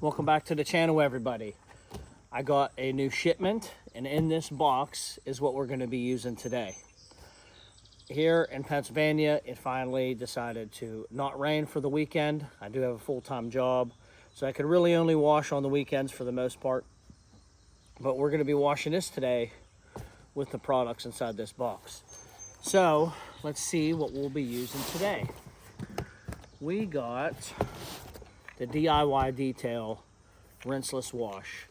Welcome back to the channel, everybody. I got a new shipment, and in this box is what we're going to be using today. Here in Pennsylvania, it finally decided to not rain for the weekend. I do have a full-time job, so I could really only wash on the weekends for the most part. But we're going to be washing this today with the products inside this box. So let's see what we'll be using today. We got the DIY Detail Rinseless Wash.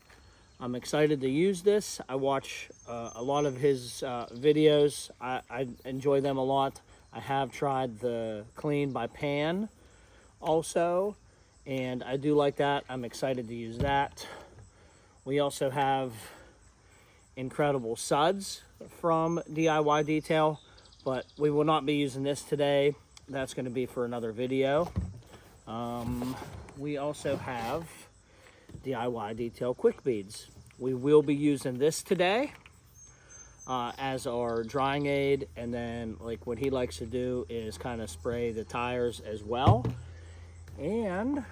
I'm excited to use this. I watch a lot of his videos. I enjoy them a lot. I have tried the Clean by Pan also, and I do like that. I'm excited to use that. We also have incredible suds from DIY Detail, but we will not be using this today. That's going to be for another video. We also have DIY Detail Quick Beads. We will be using this today as our drying aid, and then like what he likes to do is kind of spray the tires as well. And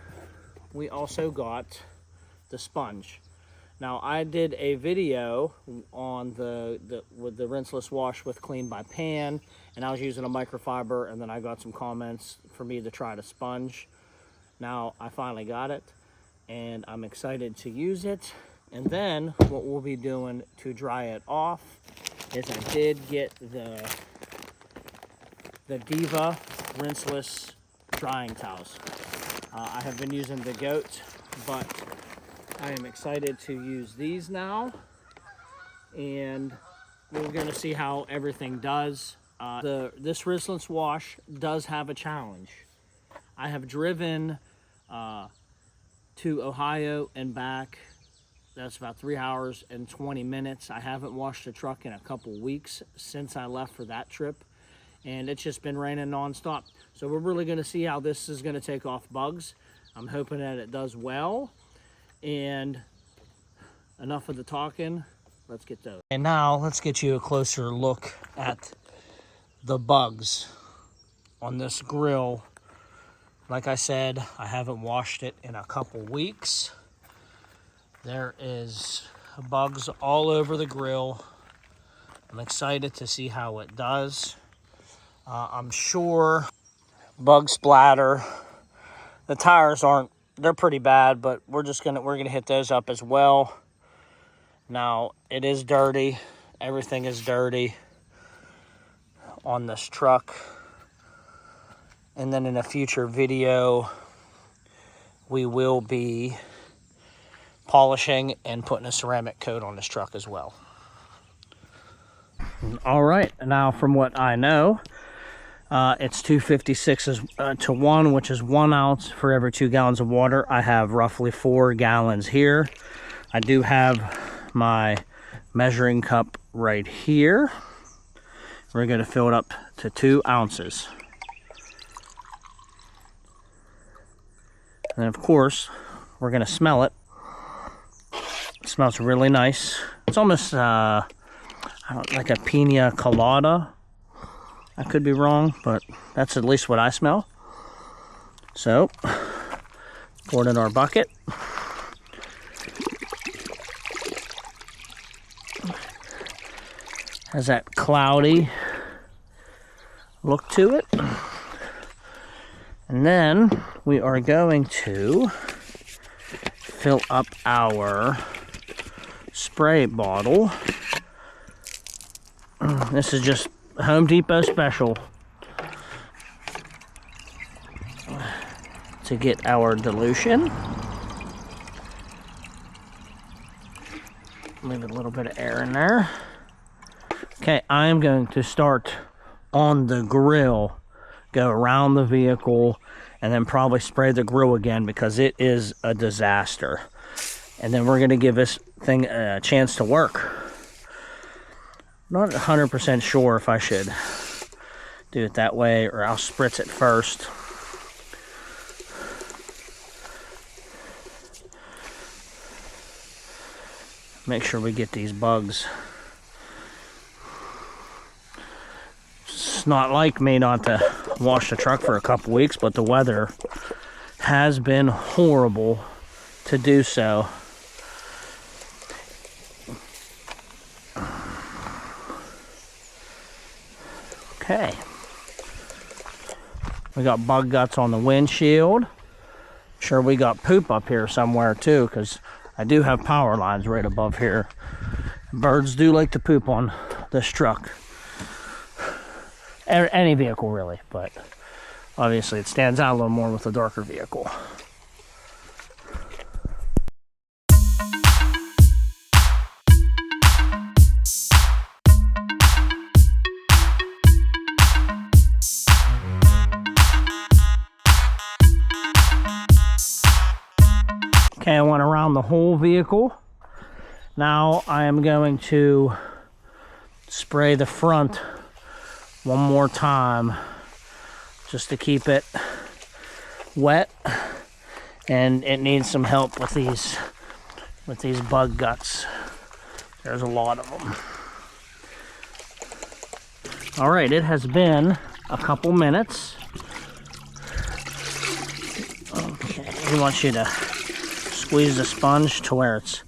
we also got the sponge. Now I did a video on with the rinseless wash with Clean by Pan, and I was using a microfiber, and then I got some comments for me to try the sponge. Now I finally got it, and I'm excited to use it. And then what we'll be doing to dry it off is I did get the Diva rinseless drying towels. I have been using the Goat, but I am excited to use these now, and we're going to see how everything does. This rinseless wash does have a challenge. I have driven to Ohio and back. That's about 3 hours and 20 minutes. I haven't washed the truck in a couple weeks since I left for that trip, and it's just been raining nonstop. So we're really going to see how this is going to take off bugs. I'm hoping that it does well. And enough of the talking, let's get those. And now let's get you a closer look at the bugs on this grill. Like I said, I haven't washed it in a couple weeks. There is bugs all over the grill. I'm excited to see how it does. I'm sure bug splatter. The tires they're pretty bad, but we're gonna hit those up as well. Now it is dirty. Everything is dirty on this truck. And then in a future video, we will be polishing and putting a ceramic coat on this truck as well. All right, now from what I know, it's 256 to 1, which is 1 ounce for every 2 gallons of water. I have roughly 4 gallons here. I do have my measuring cup right here. We're going to fill it up to 2 ounces. And of course, we're going to smell it. It smells really nice. It's almost like a pina colada. I could be wrong, but that's at least what I smell. So, pour it in our bucket. Has that cloudy look to it. And then we are going to fill up our spray bottle. This is just Home Depot special to get our dilution. Leave a little bit of air in there. Okay, I am going to start on the grill, go around the vehicle, and then probably spray the grill again because it is a disaster. And then we're going to give this thing a chance to work. Not 100% sure if I should do it that way or I'll spritz it first. Make sure we get these bugs. It's not like me not to wash the truck for a couple weeks, but the weather has been horrible to do so. Okay. We got bug guts on the windshield. Sure, we got poop up here somewhere too, because I do have power lines right above here. Birds do like to poop on this truck. Any vehicle really, but obviously it stands out a little more with a darker vehicle. Okay, I went around the whole vehicle. Now I am going to spray the front one more time just to keep it wet, and it needs some help with these bug guts. There's a lot of them. All right, it has been a couple minutes. Okay, he wants you to squeeze the sponge to where it's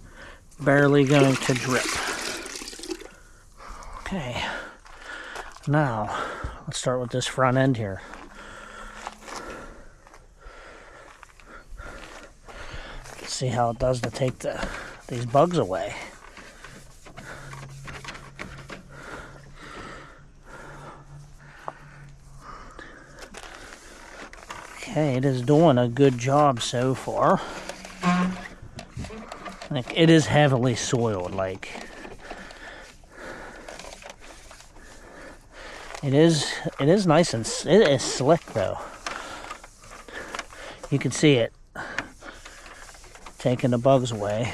barely going to drip. Okay, now let's start with this front end here. Let's see how it does to take these bugs away. Okay, it is doing a good job so far. Like, it is heavily soiled, like it is nice, and it is slick though. You can see it taking the bugs away.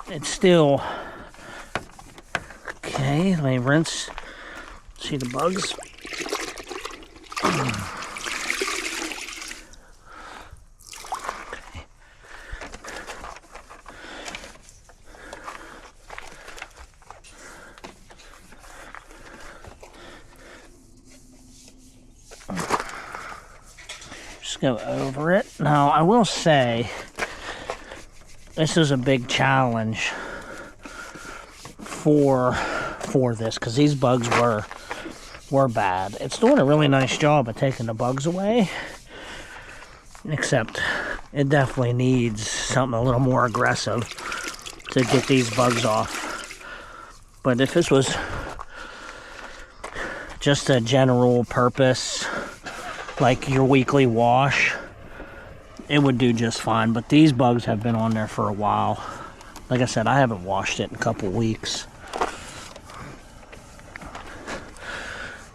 It's still okay. Let me rinse. See the bugs. Go over it. Now I will say this is a big challenge for this, because these bugs were bad. It's doing a really nice job of taking the bugs away, except it definitely needs something a little more aggressive to get these bugs off. But if this was just a general purpose, like your weekly wash, it would do just fine. But these bugs have been on there for a while. Like I said, I haven't washed it in a couple weeks.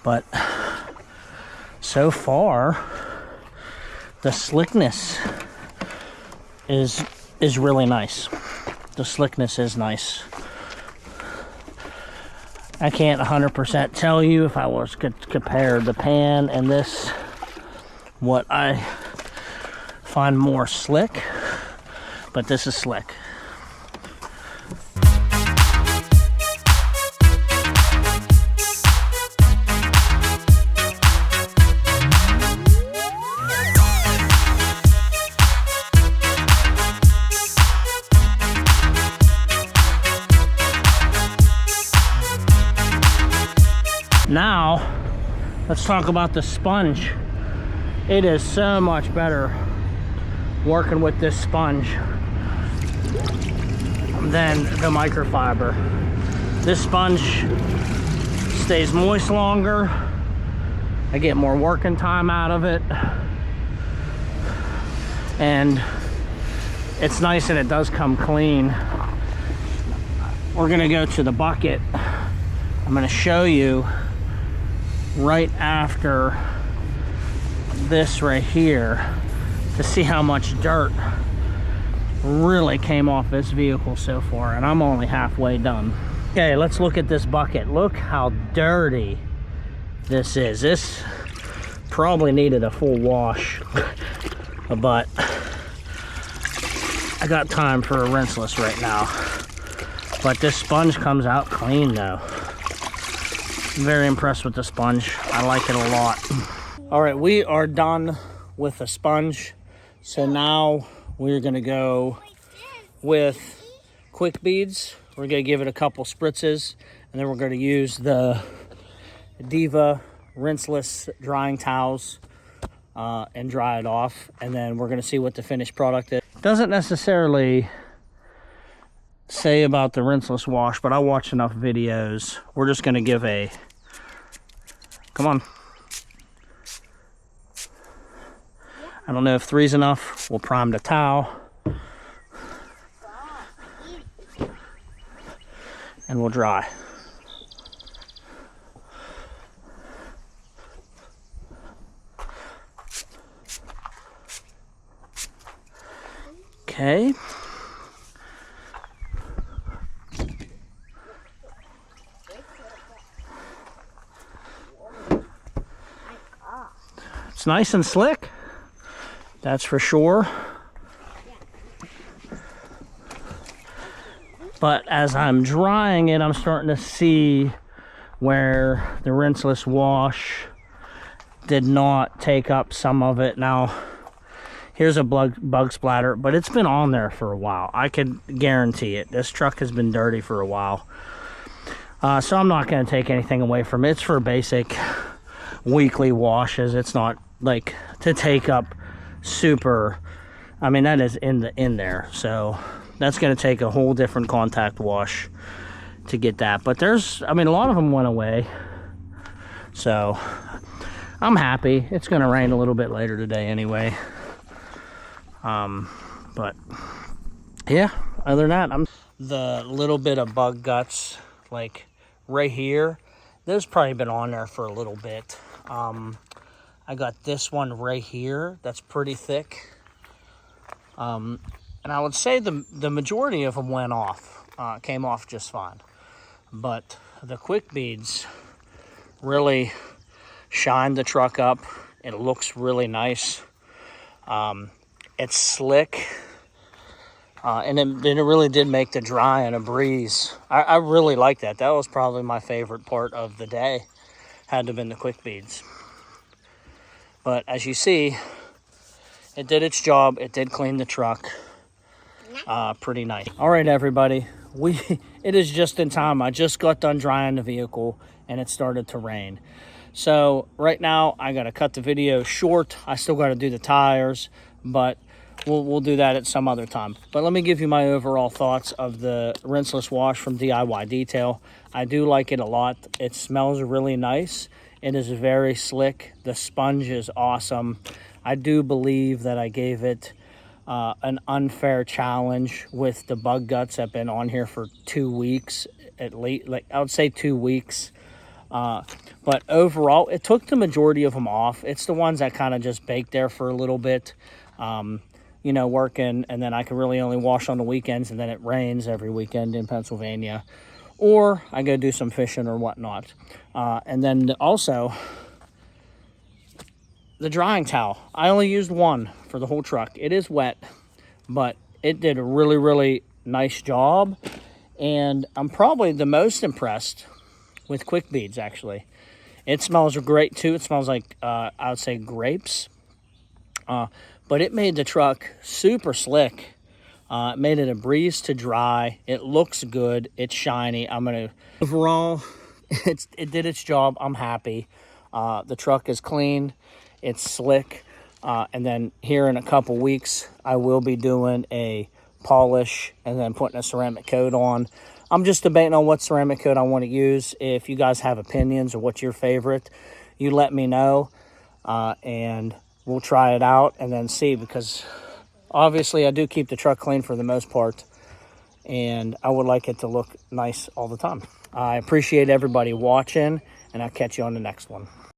But so far, the slickness is really nice. The slickness is nice. I can't 100% tell you if I was to compare the pan and this, what I find more slick, but this is slick. Now, let's talk about the sponge. It is so much better working with this sponge than the microfiber. This sponge stays moist longer. I get more working time out of it. And it's nice, and it does come clean. We're gonna go to the bucket. I'm gonna show you right after this right here to see how much dirt really came off this vehicle so far, and I'm only halfway done. Okay, let's look at this bucket. Look how dirty this is. This probably needed a full wash, but I got time for a rinseless right now. But this sponge comes out clean though. I'm very impressed with the sponge. I like it a lot. All right, we are done with the sponge. So now we're gonna go with quick beads. We're gonna give it a couple spritzes, and then we're gonna use the Diva rinseless drying towels and dry it off. And then we're gonna see what the finished product is. Doesn't necessarily say about the rinseless wash, but I watched enough videos. We're just gonna give a, come on. I don't know if 3's enough. We'll prime the towel. And we'll dry. Okay. It's nice and slick, that's for sure. But as I'm drying it, I'm starting to see where the rinseless wash did not take up some of it. Now, here's a bug splatter, but it's been on there for a while. I can guarantee it. This truck has been dirty for a while. So I'm not going to take anything away from it. It's for basic weekly washes. It's not like to take up super, I mean, that is in there. So that's going to take a whole different contact wash to get that. But there's, I mean, a lot of them went away. So I'm happy. It's going to rain a little bit later today anyway. But yeah, other than that, the little bit of bug guts, like right here, those probably been on there for a little bit. I got this one right here that's pretty thick. And I would say the majority of them went off, came off just fine. But the quick beads really shined the truck up. It looks really nice. It's slick. And it really did make the dry and a breeze. I really like that. That was probably my favorite part of the day. Had to have been the quick beads. But as you see, it did its job. It did clean the truck pretty nice. All right, everybody. It is just in time. I just got done drying the vehicle and it started to rain. So right now I got to cut the video short. I still got to do the tires, but we'll do that at some other time. But let me give you my overall thoughts of the rinseless wash from DIY Detail. I do like it a lot. It smells really nice. It is very slick. The sponge is awesome. I do believe that I gave it an unfair challenge with the bug guts that have been on here for 2 weeks at least. Like, I would say 2 weeks. But overall, it took the majority of them off. It's the ones that kind of just baked there for a little bit, you know, working, and then I can really only wash on the weekends, and then it rains every weekend in Pennsylvania. Or I go do some fishing or whatnot. And then also, the drying towel. I only used one for the whole truck. It is wet, but it did a really, really nice job. And I'm probably the most impressed with quick beads, actually. It smells great, too. It smells like, I would say, grapes. But it made the truck super slick. It made it a breeze to dry. It looks good. It's shiny. Overall, it did its job. I'm happy. The truck is clean. It's slick. And then here in a couple weeks, I will be doing a polish and then putting a ceramic coat on. I'm just debating on what ceramic coat I want to use. If you guys have opinions or what's your favorite, you let me know. And we'll try it out and then see, because obviously I do keep the truck clean for the most part, and I would like it to look nice all the time. I appreciate everybody watching, and I'll catch you on the next one.